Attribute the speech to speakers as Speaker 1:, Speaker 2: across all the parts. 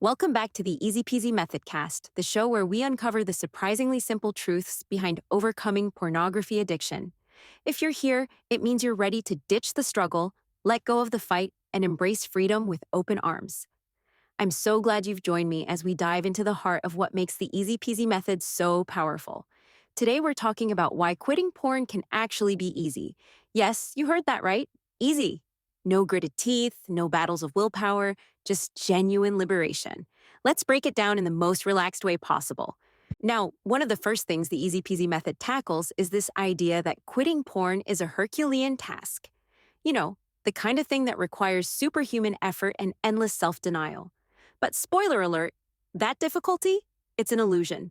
Speaker 1: Welcome back to the Easy Peasy Methodcast, the show where we uncover the surprisingly simple truths behind overcoming pornography addiction. If you're here, it means you're ready to ditch the struggle, let go of the fight, and embrace freedom with open arms. I'm so glad you've joined me as we dive into the heart of what makes the Easy Peasy method so powerful. Today, we're talking about why quitting porn can actually be easy. Yes, you heard that right. Easy. No gritted teeth, no battles of willpower, just genuine liberation. Let's break it down in the most relaxed way possible. Now, one of the first things the Easy Peasy method tackles is this idea that quitting porn is a Herculean task. You know, the kind of thing that requires superhuman effort and endless self-denial. But spoiler alert, that difficulty, it's an illusion.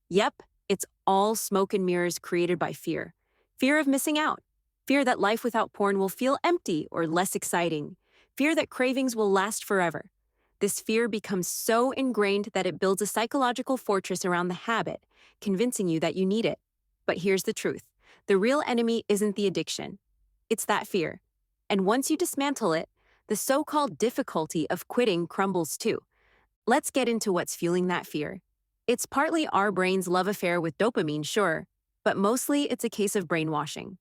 Speaker 1: Yep, it's all smoke and mirrors created by fear. Fear of missing out. Fear that life without porn will feel empty or less exciting. Fear that cravings will last forever. This fear becomes so ingrained that it builds a psychological fortress around the habit, convincing you that you need it. But here's the truth. The real enemy isn't the addiction. It's that fear. And once you dismantle it, the so-called difficulty of quitting crumbles too. Let's get into what's fueling that fear. It's partly our brain's love affair with dopamine, sure, but mostly it's a case of brainwashing.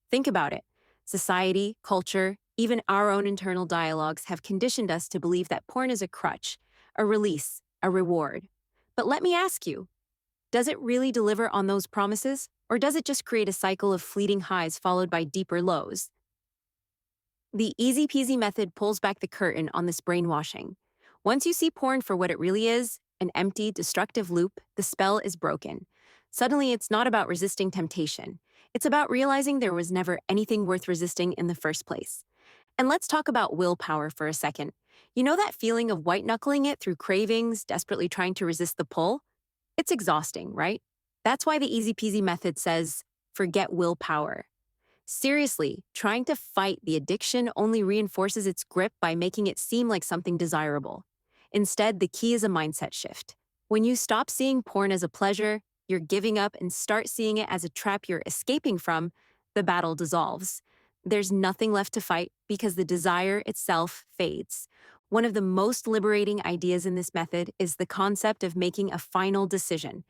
Speaker 1: Think about it. Society, culture, even our own internal dialogues have conditioned us to believe that porn is a crutch, a release, a reward. But let me ask you, does it really deliver on those promises, or does it just create a cycle of fleeting highs followed by deeper lows? The Easy Peasy method pulls back the curtain on this brainwashing. Once you see porn for what it really is, an empty, destructive loop, the spell is broken. Suddenly, it's not about resisting temptation. It's about realizing there was never anything worth resisting in the first place. And let's talk about willpower for a second. You know that feeling of white-knuckling it through cravings, desperately trying to resist the pull? It's exhausting, right? That's why the Easy Peasy method says, forget willpower. Seriously, trying to fight the addiction only reinforces its grip by making it seem like something desirable. Instead, the key is a mindset shift. When you stop seeing porn as a pleasure, you're giving up and start seeing it as a trap you're escaping from, the battle dissolves. There's nothing left to fight because the desire itself fades. One of the most liberating ideas in this method is the concept of making a final decision.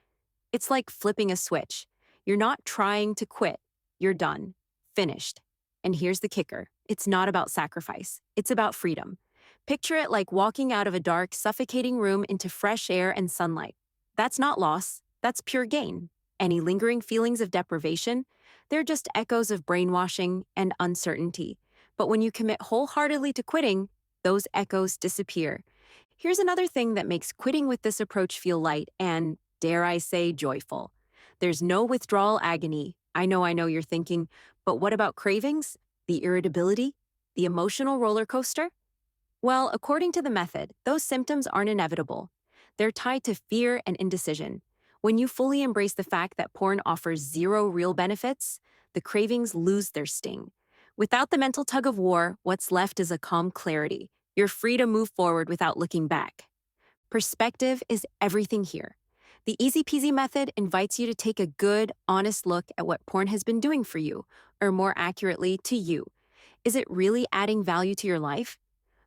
Speaker 1: It's like flipping a switch. You're not trying to quit. You're done. Finished. And here's the kicker. It's not about sacrifice. It's about freedom. Picture it like walking out of a dark, suffocating room into fresh air and sunlight. That's not loss. That's pure gain. Any lingering feelings of deprivation? They're just echoes of brainwashing and uncertainty. But when you commit wholeheartedly to quitting, those echoes disappear. Here's another thing that makes quitting with this approach feel light and, dare I say, joyful. There's no withdrawal agony. I know you're thinking, but what about cravings? The irritability? The emotional roller coaster? Well, according to the method, those symptoms aren't inevitable. They're tied to fear and indecision. When you fully embrace the fact that porn offers zero real benefits, the cravings lose their sting. Without the mental tug of war, what's left is a calm clarity. You're free to move forward without looking back. Perspective is everything here. The Easy Peasy method invites you to take a good, honest look at what porn has been doing for you, or more accurately, to you. Is it really adding value to your life?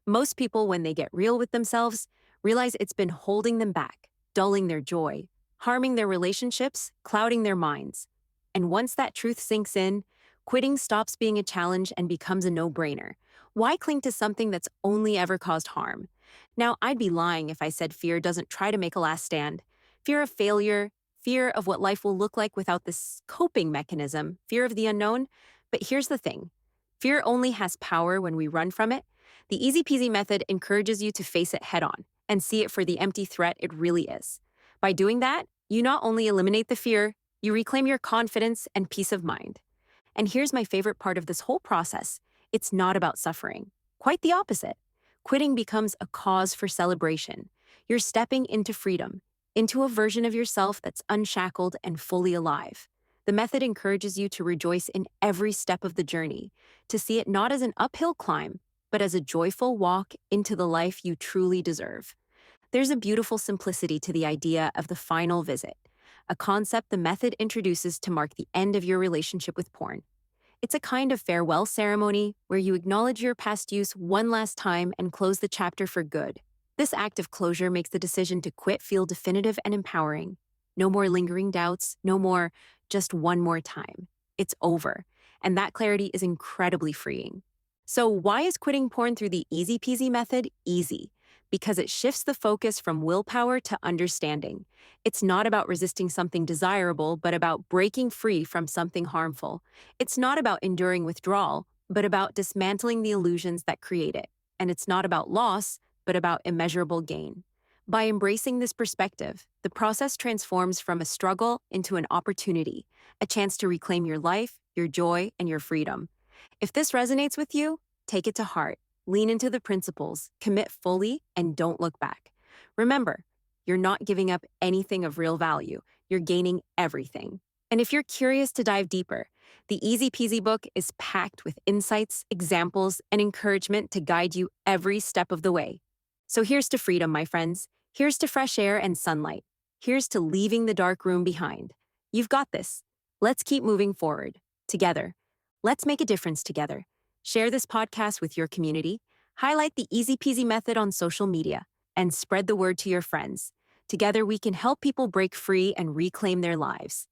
Speaker 1: Most people, when they get real with themselves, realize it's been holding them back, dulling their joy, harming their relationships, clouding their minds. And once that truth sinks in, quitting stops being a challenge and becomes a no-brainer. Why cling to something that's only ever caused harm? Now, I'd be lying if I said fear doesn't try to make a last stand. Fear of failure, fear of what life will look like without this coping mechanism, fear of the unknown. But here's the thing. Fear only has power when we run from it. The Easy Peasy method encourages you to face it head-on and see it for the empty threat it really is. By doing that, you not only eliminate the fear, you reclaim your confidence and peace of mind. And here's my favorite part of this whole process. It's not about suffering. Quite the opposite. Quitting becomes a cause for celebration. You're stepping into freedom, into a version of yourself that's unshackled and fully alive. The method encourages you to rejoice in every step of the journey, to see it not as an uphill climb, but as a joyful walk into the life you truly deserve. There's a beautiful simplicity to the idea of the final visit, a concept the method introduces to mark the end of your relationship with porn. It's a kind of farewell ceremony where you acknowledge your past use one last time and close the chapter for good. This act of closure makes the decision to quit feel definitive and empowering. No more lingering doubts, no more just one more time. It's over. And that clarity is incredibly freeing. So, why is quitting porn through the easy peasy method easy? Because it shifts the focus from willpower to understanding. It's not about resisting something desirable, but about breaking free from something harmful. It's not about enduring withdrawal, but about dismantling the illusions that create it. And it's not about loss, but about immeasurable gain. By embracing this perspective, the process transforms from a struggle into an opportunity, a chance to reclaim your life, your joy, and your freedom. If this resonates with you, take it to heart. Lean into the principles, commit fully, and don't look back. Remember, you're not giving up anything of real value. You're gaining everything. And if you're curious to dive deeper, the Easy Peasy book is packed with insights, examples, and encouragement to guide you every step of the way. So here's to freedom, my friends. Here's to fresh air and sunlight. Here's to leaving the dark room behind. You've got this. Let's keep moving forward. Together. Let's make a difference together. Share this podcast with your community, highlight the Easy Peasy method on social media, and spread the word to your friends. Together, we can help people break free and reclaim their lives.